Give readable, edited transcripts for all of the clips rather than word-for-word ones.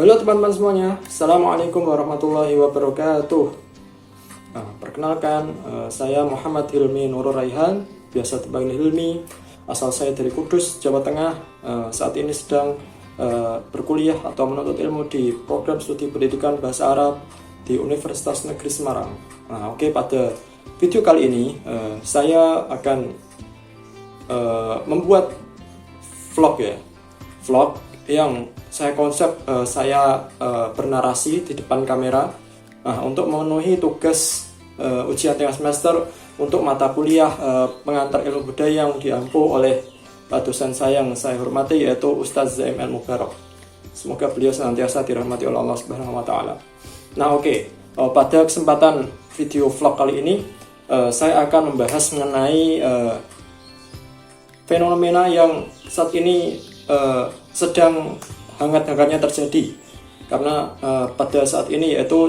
Halo teman-teman semuanya, Assalamualaikum warahmatullahi wabarakatuh. Perkenalkan, saya Muhammad Hilmi Nurul Raihan, biasa dipanggil Hilmi. Asal saya dari Kudus, Jawa Tengah. Saat ini sedang berkuliah atau menuntut ilmu di program studi pendidikan bahasa Arab di Universitas Negeri Semarang. Pada video kali ini saya akan membuat vlog yang saya konsep saya bernarasi di depan kamera untuk memenuhi tugas ujian tengah semester untuk mata kuliah pengantar ilmu budaya yang diampu oleh dosen saya yang saya hormati, yaitu Ustadz Zaim Al Mubarak. Semoga beliau senantiasa dirahmati oleh Allah Subhanahu wa taala. Pada kesempatan video vlog kali ini saya akan membahas mengenai fenomena yang saat ini sedang hangat-hangatnya terjadi, karena pada saat ini yaitu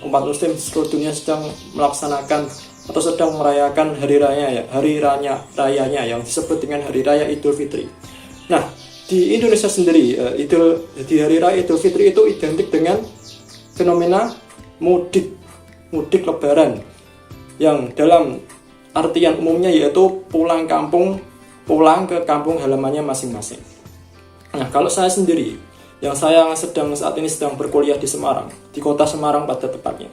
umat muslim seluruh dunia sedang melaksanakan atau sedang merayakan hari rayanya yang disebut dengan hari raya Idul Fitri. Nah, di Indonesia sendiri di hari raya Idul Fitri itu identik dengan fenomena mudik lebaran, yang dalam artian umumnya yaitu pulang ke kampung halamannya masing-masing. Nah, kalau saya sendiri, yang saya saat ini sedang berkuliah di Semarang, di kota Semarang pada tepatnya,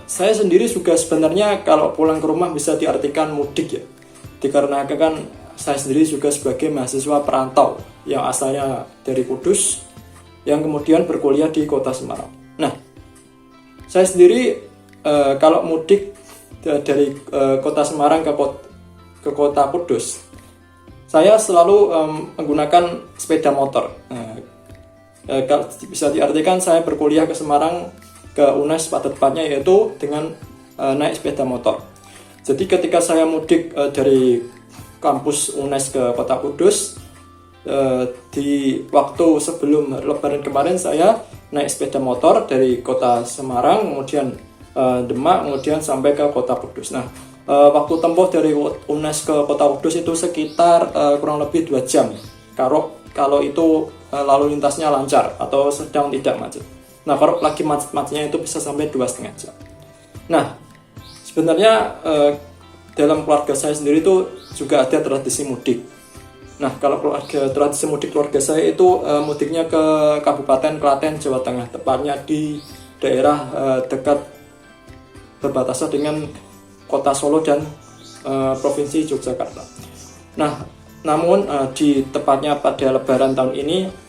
saya sendiri juga sebenarnya kalau pulang ke rumah bisa diartikan mudik ya, dikarenakan saya sendiri juga sebagai mahasiswa perantau yang asalnya dari Kudus, yang kemudian berkuliah di kota Semarang. Nah, saya sendiri kalau mudik dari kota Semarang ke kota Kudus, saya selalu menggunakan sepeda motor. Bisa diartikan saya berkuliah ke Semarang, ke UNES pada tepatnya, yaitu dengan naik sepeda motor. Jadi ketika saya mudik dari kampus UNES ke kota Kudus, di waktu sebelum lebaran kemarin saya naik sepeda motor dari kota Semarang, kemudian Demak, kemudian sampai ke kota Kudus. Nah, waktu tempuh dari UNES ke kota Kudus itu sekitar kurang lebih 2 jam kalau itu lalu lintasnya lancar atau sedang tidak macet. Nah, kalau lagi macetnya itu bisa sampai 2,5 jam. Nah, sebenarnya dalam keluarga saya sendiri itu juga ada tradisi mudik. Nah, kalau tradisi mudik keluarga saya itu mudiknya ke Kabupaten Klaten, Jawa Tengah, tepatnya di daerah dekat berbatasan dengan Kota Solo dan Provinsi Yogyakarta. Nah, namun tepatnya pada Lebaran tahun ini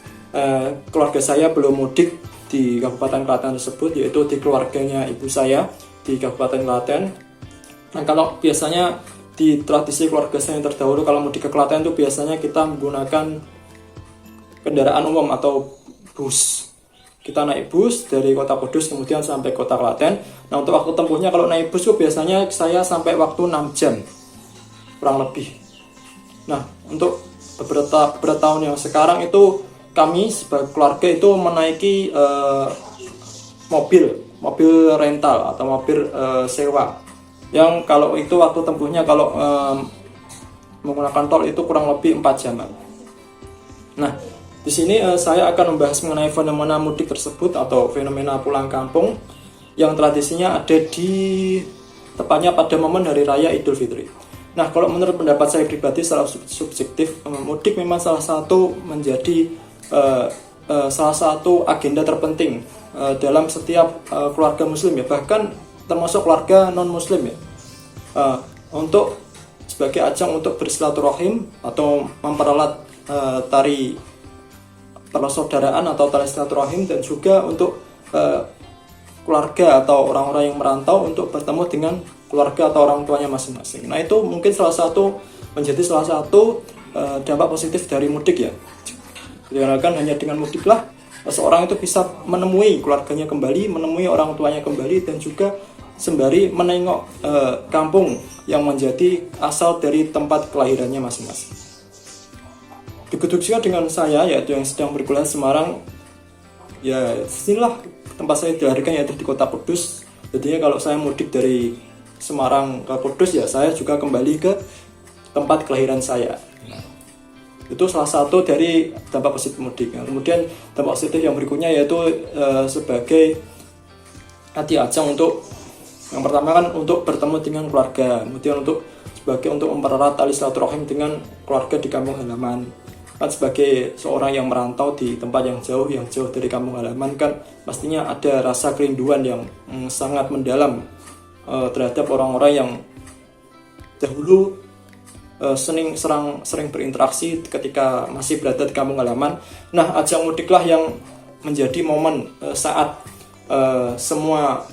keluarga saya belum mudik di Kabupaten Klaten tersebut, yaitu di keluarganya ibu saya di Kabupaten Klaten. Nah, kalau biasanya di tradisi keluarga saya yang terdahulu, kalau mudik ke Klaten itu biasanya kita menggunakan kendaraan umum atau bus. Kita naik bus dari kota Kudus kemudian sampai kota Klaten. Nah, untuk waktu tempuhnya kalau naik bus itu biasanya saya sampai waktu 6 jam kurang lebih. Nah, untuk beberapa tahun yang sekarang itu kami sebagai keluarga itu menaiki mobil rental atau mobil sewa, yang kalau itu waktu tempuhnya kalau menggunakan tol itu kurang lebih 4 jam. Nah, di sini saya akan membahas mengenai fenomena mudik tersebut atau fenomena pulang kampung yang tradisinya ada di tepatnya pada momen hari raya Idul Fitri. Nah, kalau menurut pendapat saya pribadi secara subjektif, mudik memang salah satu agenda terpenting dalam setiap keluarga muslim ya, bahkan termasuk keluarga non muslim ya, untuk sebagai ajang untuk bersilaturahim atau memperalat tari persaudaraan atau tali silaturahim, dan juga untuk keluarga atau orang-orang yang merantau untuk bertemu dengan keluarga atau orang tuanya masing-masing. Nah, itu mungkin menjadi salah satu dampak positif dari mudik ya. Dikarenakan hanya dengan mudiklah seorang itu bisa menemui keluarganya kembali, menemui orang tuanya kembali, dan juga sembari menengok kampung yang menjadi asal dari tempat kelahirannya masing-masing. Begitu juga dengan saya, yaitu yang sedang berkuliah di Semarang. Ya, sinilah tempat saya dilahirkan, yaitu di kota Kudus. Jadinya kalau saya mudik dari Semarang ke Kudus, ya saya juga kembali ke tempat kelahiran saya. Itu salah satu dari dampak positif mudik. Kemudian dampak positif yang berikutnya yaitu sebagai nanti ajang untuk, yang pertama kan untuk bertemu dengan keluarga, kemudian untuk mempererat tali silaturahim dengan keluarga di kampung halaman. Kan sebagai seorang yang merantau di tempat yang jauh dari kampung halaman, kan pastinya ada rasa kerinduan yang sangat mendalam terhadap orang-orang yang dahulu sering berinteraksi ketika masih berada di kampung halaman. Nah, ajang mudiklah yang menjadi momen saat semua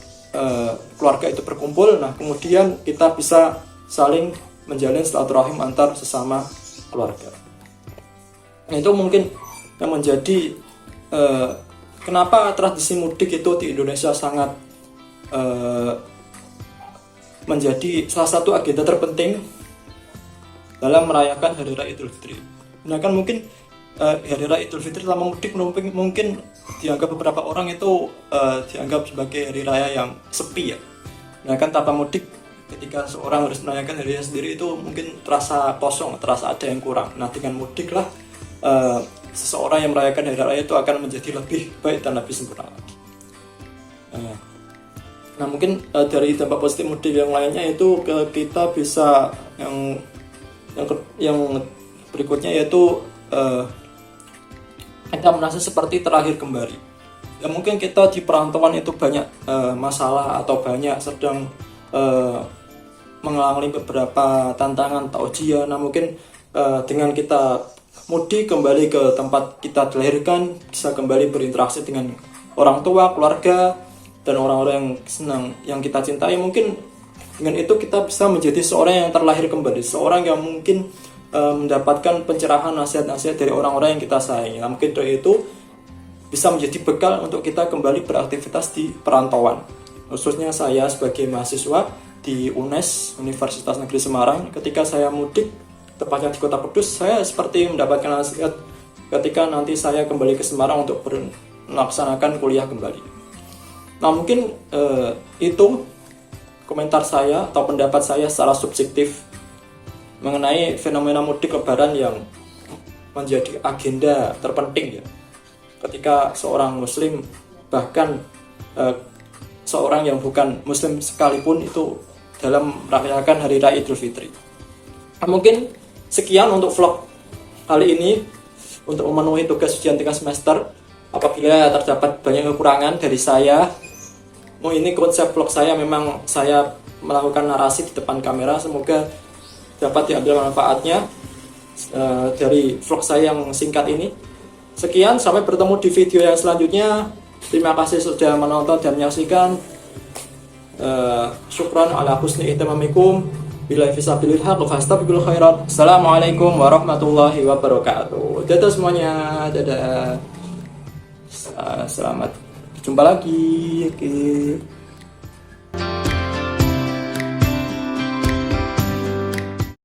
keluarga itu berkumpul. Nah, kemudian kita bisa saling menjalin silaturahim antar sesama keluarga. Nah, itu mungkin yang menjadi kenapa tradisi mudik itu di Indonesia sangat menjadi salah satu agenda terpenting dalam merayakan Hari Raya Idul Fitri. Nah, kan mungkin Hari Raya Idul Fitri selama mudik mungkin dianggap beberapa orang itu dianggap sebagai hari raya yang sepi ya. Nah, kan tanpa mudik, ketika seorang harus merayakan hari raya sendiri itu mungkin terasa kosong, terasa ada yang kurang. Nah, dengan mudik lah seseorang yang merayakan hari raya itu akan menjadi lebih baik dan lebih sempurna lagi. Nah, mungkin dari dampak positif mudik yang lainnya itu kita bisa yang berikutnya yaitu kita merasa seperti terlahir kembali. Ya, mungkin kita di perantauan itu banyak masalah atau banyak sedang mengalami beberapa tantangan atau ujian. Nah, mungkin dengan kita mudik kembali ke tempat kita dilahirkan, bisa kembali berinteraksi dengan orang tua, keluarga, dan orang-orang yang senang, yang kita cintai, mungkin dengan itu kita bisa menjadi seorang yang terlahir kembali, seorang yang mungkin mendapatkan pencerahan, nasihat-nasihat dari orang-orang yang kita sayangi. Nah, mungkin dari itu bisa menjadi bekal untuk kita kembali beraktivitas di perantauan. Khususnya saya sebagai mahasiswa di UNES, Universitas Negeri Semarang, ketika saya mudik, tepatnya di Kota Kudus, saya seperti mendapatkan nasihat ketika nanti saya kembali ke Semarang untuk melaksanakan kuliah kembali. Nah, mungkin itu komentar saya atau pendapat saya secara subjektif mengenai fenomena mudik lebaran yang menjadi agenda terpenting ya. Ketika seorang muslim, bahkan seorang yang bukan muslim sekalipun itu dalam merayakan Hari Raya Idul Fitri. Nah, mungkin sekian untuk vlog kali ini untuk memenuhi tugas ujian tingkat semester. Apabila terdapat banyak kekurangan dari saya, ini konsep vlog saya, memang saya melakukan narasi di depan kamera, semoga dapat diambil manfaatnya dari vlog saya yang singkat ini. Sekian, sampai bertemu di video yang selanjutnya. Terima kasih sudah menonton dan menyaksikan. Syukran ala husni ihtimamikum. Billahi fisabilil haq wa fastabiqul khairat. Assalamualaikum warahmatullahi wabarakatuh. Dadah semuanya. Dadah. Selamat jumpa lagi. Oke.